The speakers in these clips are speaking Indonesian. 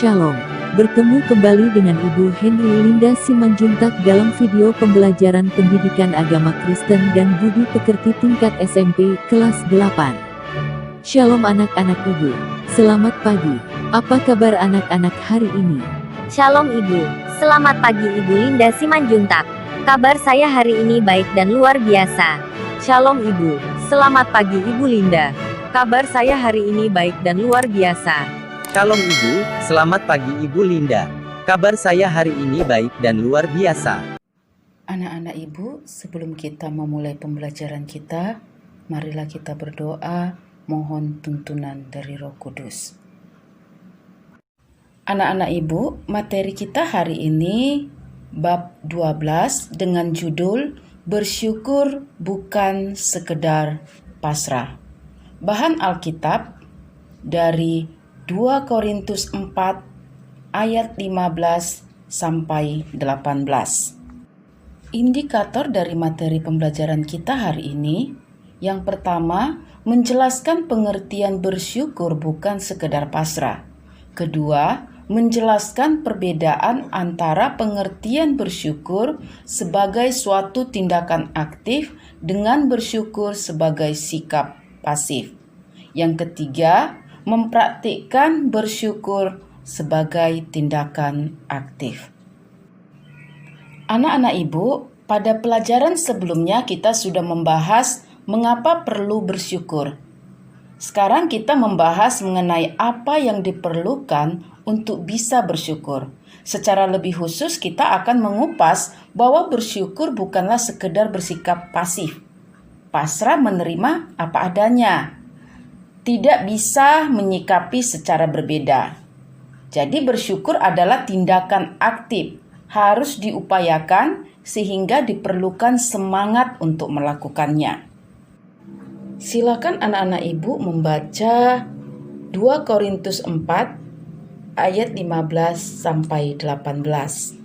Shalom, bertemu kembali dengan Ibu Henry Linda Simanjuntak dalam video pembelajaran pendidikan agama Kristen dan budi pekerti tingkat SMP kelas 8. Shalom anak-anak Ibu, selamat pagi. Apa kabar anak-anak hari ini? Shalom Ibu, selamat pagi Ibu Linda Simanjuntak. Kabar saya hari ini baik dan luar biasa. Shalom Ibu, selamat pagi Ibu Linda. Kabar saya hari ini baik dan luar biasa. Shalom Ibu, selamat pagi Ibu Linda. Kabar saya hari ini baik dan luar biasa. Anak-anak Ibu, sebelum kita memulai pembelajaran kita, marilah kita berdoa, mohon tuntunan dari Roh Kudus. Anak-anak Ibu, materi kita hari ini bab 12 dengan judul Bersyukur Bukan Sekedar Pasrah. Bahan Alkitab dari 2 Korintus 4 ayat 15 sampai 18. Indikator dari materi pembelajaran kita hari ini, yang pertama, menjelaskan pengertian bersyukur bukan sekedar pasrah. Kedua, menjelaskan perbedaan antara pengertian bersyukur sebagai suatu tindakan aktif dengan bersyukur sebagai sikap pasif. Yang ketiga, mempraktikkan bersyukur sebagai tindakan aktif. Anak-anak Ibu, pada pelajaran sebelumnya kita sudah membahas mengapa perlu bersyukur. Sekarang kita membahas mengenai apa yang diperlukan untuk bisa bersyukur. Secara lebih khusus kita akan mengupas bahwa bersyukur bukanlah sekedar bersikap pasif, pasrah menerima apa adanya, tidak bisa menyikapi secara berbeda. Jadi bersyukur adalah tindakan aktif, harus diupayakan sehingga diperlukan semangat untuk melakukannya. Silakan anak-anak Ibu membaca 2 Korintus 4 ayat 15 sampai 18.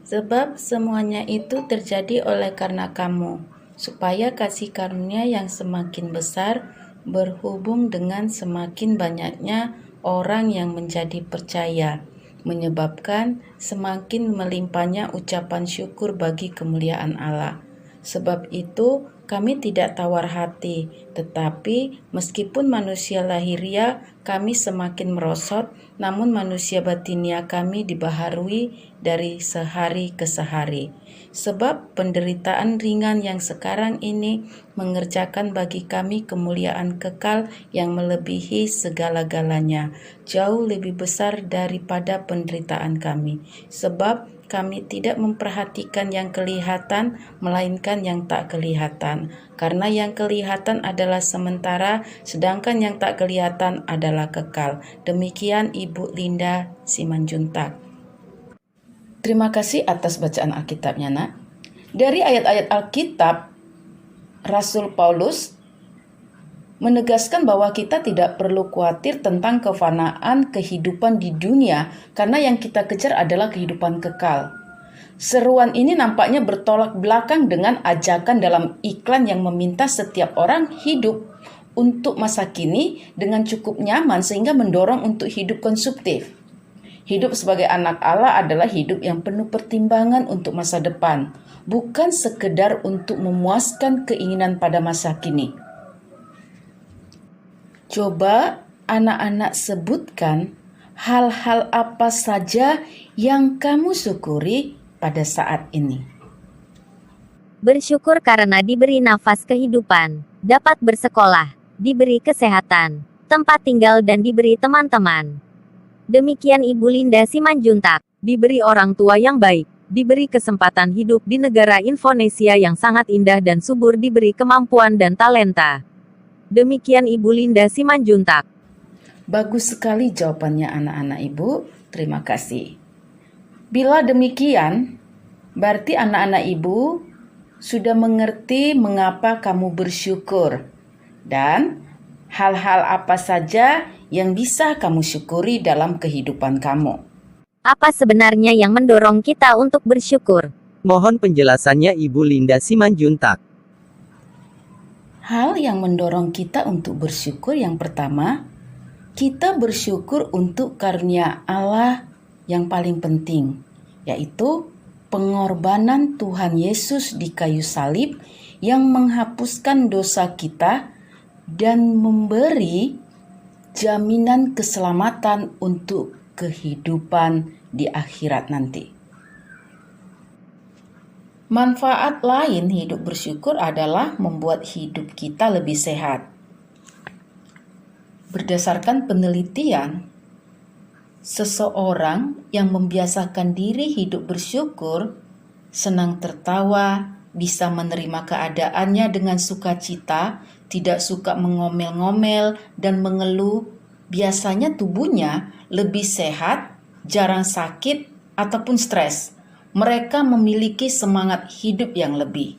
Sebab semuanya itu terjadi oleh karena kamu, supaya kasih karunia yang semakin besar berhubung dengan semakin banyaknya orang yang menjadi percaya, menyebabkan semakin melimpahnya ucapan syukur bagi kemuliaan Allah. Sebab itu kami tidak tawar hati, tetapi meskipun manusia lahiria kami semakin merosot, namun manusia batinia kami dibaharui dari sehari ke sehari. Sebab penderitaan ringan yang sekarang ini mengerjakan bagi kami kemuliaan kekal yang melebihi segala-galanya, jauh lebih besar daripada penderitaan kami. Sebab kami tidak memperhatikan yang kelihatan, melainkan yang tak kelihatan. Karena yang kelihatan adalah sementara, sedangkan yang tak kelihatan adalah kekal. Demikian Ibu Linda Simanjuntak. Terima kasih atas bacaan Alkitabnya, Nak. Dari ayat-ayat Alkitab, Rasul Paulus menegaskan bahwa kita tidak perlu khawatir tentang kefanaan kehidupan di dunia karena yang kita kejar adalah kehidupan kekal. Seruan ini nampaknya bertolak belakang dengan ajakan dalam iklan yang meminta setiap orang hidup untuk masa kini dengan cukup nyaman sehingga mendorong untuk hidup konsumtif. Hidup sebagai anak Allah adalah hidup yang penuh pertimbangan untuk masa depan, bukan sekedar untuk memuaskan keinginan pada masa kini. Coba anak-anak sebutkan hal-hal apa saja yang kamu syukuri pada saat ini. Bersyukur karena diberi nafas kehidupan, dapat bersekolah, diberi kesehatan, tempat tinggal dan diberi teman-teman. Demikian Ibu Linda Simanjuntak, diberi orang tua yang baik, diberi kesempatan hidup di negara Indonesia yang sangat indah dan subur, diberi kemampuan dan talenta. Demikian Ibu Linda Simanjuntak. Bagus sekali jawabannya anak-anak Ibu, terima kasih. Bila demikian, berarti anak-anak Ibu sudah mengerti mengapa kamu bersyukur dan hal-hal apa saja yang bisa kamu syukuri dalam kehidupan kamu. Apa sebenarnya yang mendorong kita untuk bersyukur? Mohon penjelasannya Ibu Linda Simanjuntak. Hal yang mendorong kita untuk bersyukur yang pertama, kita bersyukur untuk karunia Allah yang paling penting, yaitu pengorbanan Tuhan Yesus di kayu salib yang menghapuskan dosa kita dan memberi jaminan keselamatan untuk kehidupan di akhirat nanti. Manfaat lain hidup bersyukur adalah membuat hidup kita lebih sehat. Berdasarkan penelitian, seseorang yang membiasakan diri hidup bersyukur, senang tertawa, bisa menerima keadaannya dengan sukacita, tidak suka mengomel-ngomel dan mengeluh, biasanya tubuhnya lebih sehat, jarang sakit ataupun stres. Mereka memiliki semangat hidup yang lebih.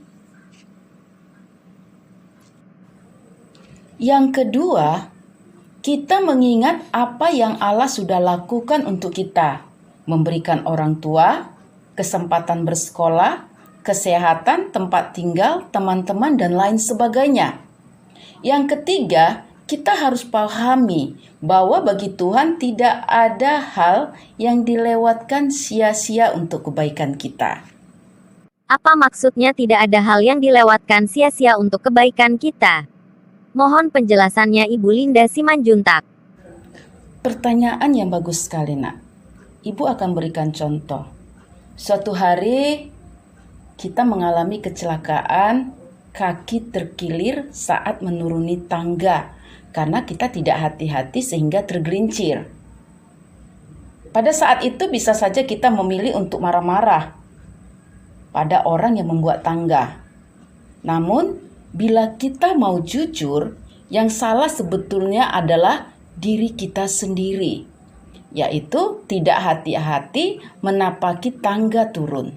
Yang kedua, kita mengingat apa yang Allah sudah lakukan untuk kita, memberikan orang tua, kesempatan bersekolah, kesehatan, tempat tinggal, teman-teman, dan lain sebagainya. Yang ketiga, kita harus pahami bahwa bagi Tuhan tidak ada hal yang dilewatkan sia-sia untuk kebaikan kita. Apa maksudnya tidak ada hal yang dilewatkan sia-sia untuk kebaikan kita? Mohon penjelasannya Ibu Linda Simanjuntak. Pertanyaan yang bagus sekali, Nak. Ibu akan berikan contoh. Suatu hari kita mengalami kecelakaan, kaki terkilir saat menuruni tangga karena kita tidak hati-hati sehingga tergelincir. Pada saat itu bisa saja kita memilih untuk marah-marah pada orang yang membuat tangga. Namun, bila kita mau jujur, yang salah sebetulnya adalah diri kita sendiri, yaitu tidak hati-hati menapaki tangga turun.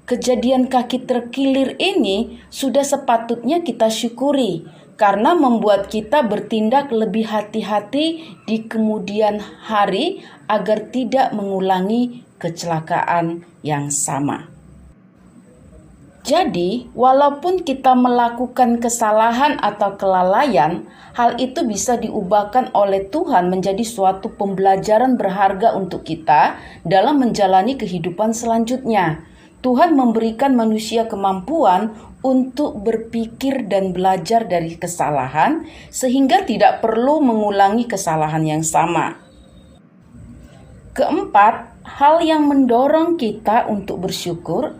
Kejadian kaki terkilir ini sudah sepatutnya kita syukuri karena membuat kita bertindak lebih hati-hati di kemudian hari agar tidak mengulangi kecelakaan yang sama. Jadi, walaupun kita melakukan kesalahan atau kelalaian, hal itu bisa diubahkan oleh Tuhan menjadi suatu pembelajaran berharga untuk kita dalam menjalani kehidupan selanjutnya. Tuhan memberikan manusia kemampuan untuk berpikir dan belajar dari kesalahan, sehingga tidak perlu mengulangi kesalahan yang sama. Keempat, hal yang mendorong kita untuk bersyukur.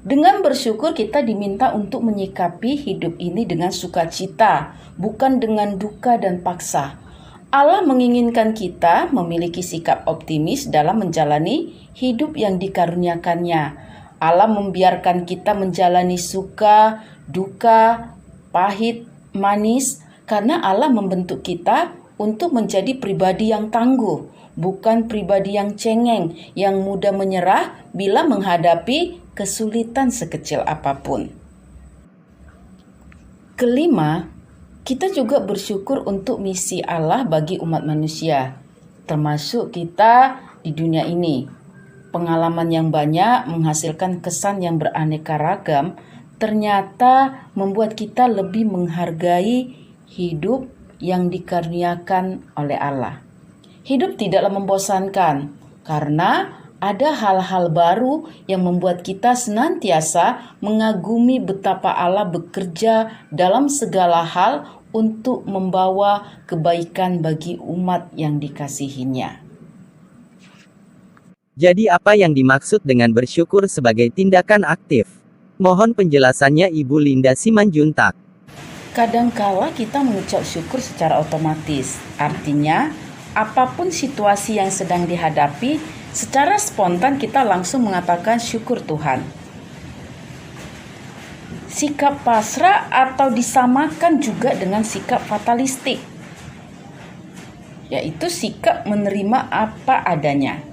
Dengan bersyukur kita diminta untuk menyikapi hidup ini dengan sukacita, bukan dengan duka dan paksa. Allah menginginkan kita memiliki sikap optimis dalam menjalani hidup yang dikaruniakannya. Allah membiarkan kita menjalani suka, duka, pahit, manis, karena Allah membentuk kita untuk menjadi pribadi yang tangguh, bukan pribadi yang cengeng, yang mudah menyerah bila menghadapi kesulitan sekecil apapun. Kelima, kita juga bersyukur untuk misi Allah bagi umat manusia, termasuk kita di dunia ini. Pengalaman yang banyak menghasilkan kesan yang beraneka ragam, ternyata membuat kita lebih menghargai hidup yang dikaruniakan oleh Allah. Hidup tidaklah membosankan, karena ada hal-hal baru yang membuat kita senantiasa mengagumi betapa Allah bekerja dalam segala hal untuk membawa kebaikan bagi umat yang dikasihinya. Jadi apa yang dimaksud dengan bersyukur sebagai tindakan aktif? Mohon penjelasannya Ibu Linda Simanjuntak. Kadangkala kita mengucap syukur secara otomatis. Artinya, apapun situasi yang sedang dihadapi, secara spontan kita langsung mengatakan syukur Tuhan. Sikap pasrah atau disamakan juga dengan sikap fatalistik, yaitu sikap menerima apa adanya.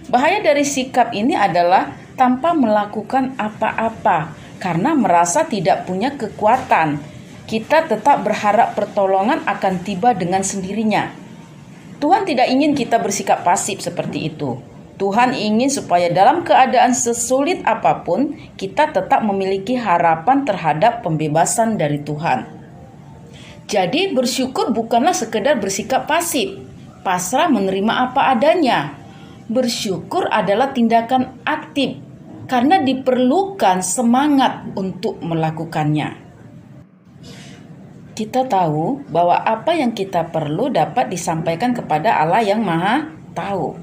Bahaya dari sikap ini adalah tanpa melakukan apa-apa karena merasa tidak punya kekuatan. Kita tetap berharap pertolongan akan tiba dengan sendirinya. Tuhan tidak ingin kita bersikap pasif seperti itu. Tuhan ingin supaya dalam keadaan sesulit apapun, kita tetap memiliki harapan terhadap pembebasan dari Tuhan. Jadi bersyukur bukanlah sekedar bersikap pasif, pasrah menerima apa adanya. Bersyukur adalah tindakan aktif karena diperlukan semangat untuk melakukannya. Kita tahu bahwa apa yang kita perlu dapat disampaikan kepada Allah yang Maha Tahu.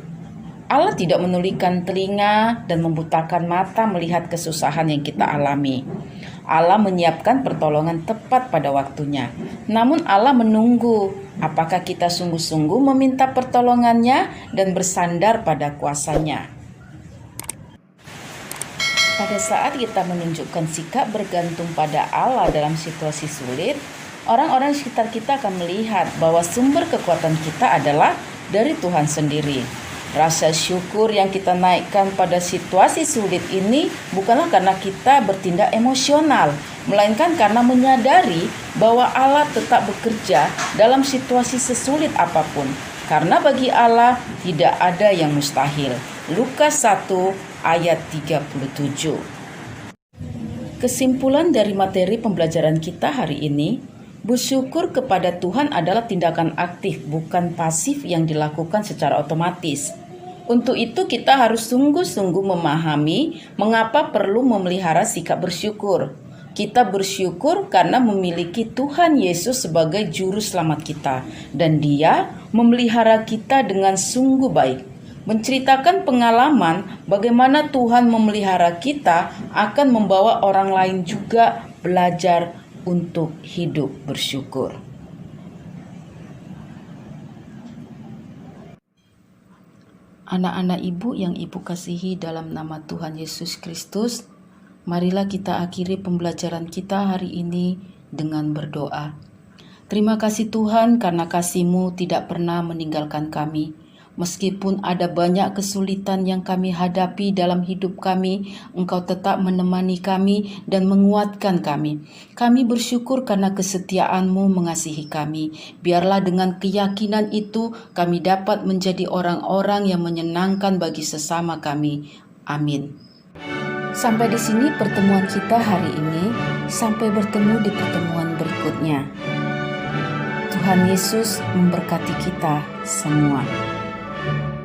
Allah tidak menulikan telinga dan membutakan mata melihat kesusahan yang kita alami. Allah menyiapkan pertolongan tepat pada waktunya. Namun Allah menunggu apakah kita sungguh-sungguh meminta pertolongannya dan bersandar pada kuasanya. Pada saat kita menunjukkan sikap bergantung pada Allah dalam situasi sulit, orang-orang sekitar kita akan melihat bahwa sumber kekuatan kita adalah dari Tuhan sendiri. Rasa syukur yang kita naikkan pada situasi sulit ini bukanlah karena kita bertindak emosional, melainkan karena menyadari bahwa Allah tetap bekerja dalam situasi sesulit apapun. Karena bagi Allah tidak ada yang mustahil. Lukas 1 ayat 37. Kesimpulan dari materi pembelajaran kita hari ini, bersyukur kepada Tuhan adalah tindakan aktif, bukan pasif yang dilakukan secara otomatis. Untuk itu kita harus sungguh-sungguh memahami mengapa perlu memelihara sikap bersyukur. Kita bersyukur karena memiliki Tuhan Yesus sebagai juru selamat kita, dan Dia memelihara kita dengan sungguh baik. Menceritakan pengalaman bagaimana Tuhan memelihara kita akan membawa orang lain juga belajar untuk hidup bersyukur. Anak-anak ibu yang ibu kasihi dalam nama Tuhan Yesus Kristus, marilah kita akhiri pembelajaran kita hari ini dengan berdoa. Terima kasih Tuhan karena kasih-Mu tidak pernah meninggalkan kami. Meskipun ada banyak kesulitan yang kami hadapi dalam hidup kami, Engkau tetap menemani kami dan menguatkan kami. Kami bersyukur karena kesetiaan-Mu mengasihi kami. Biarlah dengan keyakinan itu kami dapat menjadi orang-orang yang menyenangkan bagi sesama kami. Amin. Sampai di sini pertemuan kita hari ini. Sampai bertemu di pertemuan berikutnya. Tuhan Yesus memberkati kita semua.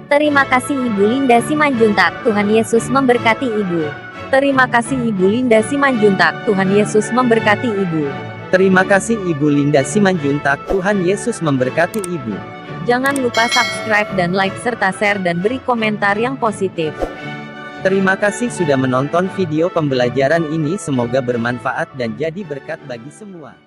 Terima kasih Ibu Linda Simanjuntak, Tuhan Yesus memberkati Ibu. Terima kasih Ibu Linda Simanjuntak, Tuhan Yesus memberkati Ibu. Terima kasih Ibu Linda Simanjuntak, Tuhan Yesus memberkati Ibu. Jangan lupa subscribe dan like serta share dan beri komentar yang positif. Terima kasih sudah menonton video pembelajaran ini, semoga bermanfaat dan jadi berkat bagi semua.